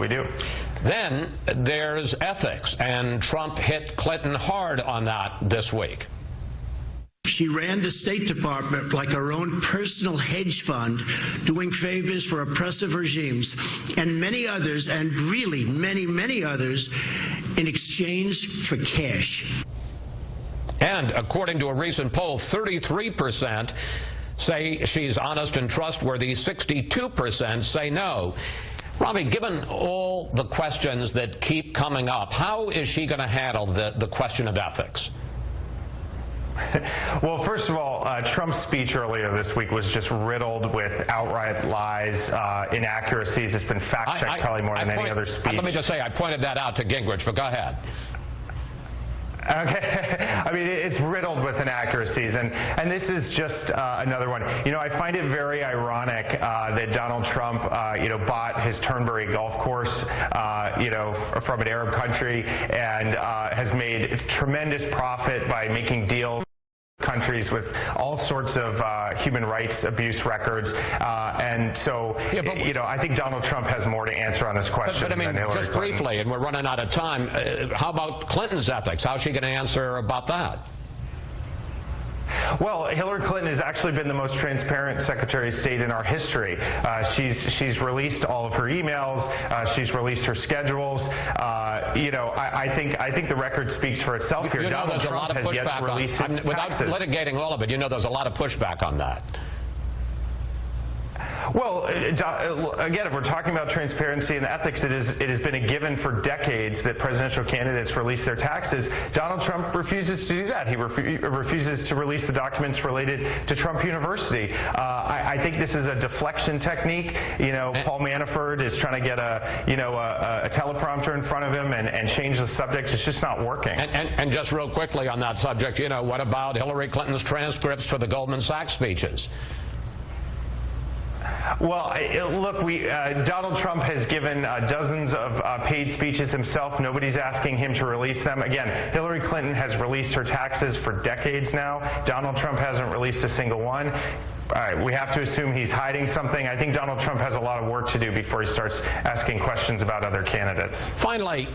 We do. Then there's ethics, and Trump hit Clinton hard on that this week. She ran the State Department like her own personal hedge fund, doing favors for oppressive regimes, and many others, and really many, many others, in exchange for cash. And according to a recent poll, 33% say she's honest and trustworthy, 62% say no. Robbie, given all the questions that keep coming up, how is she going to handle the question of ethics? Well, first of all, Trump's speech earlier this week was just riddled with outright lies, inaccuracies. It's been fact-checked probably more than any other speech. Let me just say, I pointed that out to Gingrich, but go ahead. Okay, I mean, it's riddled with inaccuracies, and this is just another one. You know, I find it very ironic that Donald Trump, bought his Turnberry golf course, from an Arab country, and has made tremendous profit by making deals countries with all sorts of human rights abuse records, and so I think Donald Trump has more to answer on this question. But I mean, than Hillary just Clinton. briefly, and we're running out of time. How about Clinton's ethics? How's she going to answer about that? Well, Hillary Clinton has actually been the most transparent Secretary of State in our history. She's released all of her emails. She's released her schedules. I think the record speaks for itself here. Donald Trump has yet to release his taxes. Without litigating all of it, there's a lot of pushback on that. Well, again, if we're talking about transparency and ethics, it has been a given for decades that presidential candidates release their taxes. Donald Trump refuses to do that. He refuses to release the documents related to Trump University. I think this is a deflection technique. Paul Manafort is trying to get a teleprompter in front of him and change the subject. It's just not working. And just real quickly on that subject, what about Hillary Clinton's transcripts for the Goldman Sachs speeches? Well, look, Donald Trump has given dozens of paid speeches himself. Nobody's asking him to release them. Again, Hillary Clinton has released her taxes for decades now. Donald Trump hasn't released a single one. All right, we have to assume he's hiding something. I think Donald Trump has a lot of work to do before he starts asking questions about other candidates. Finally,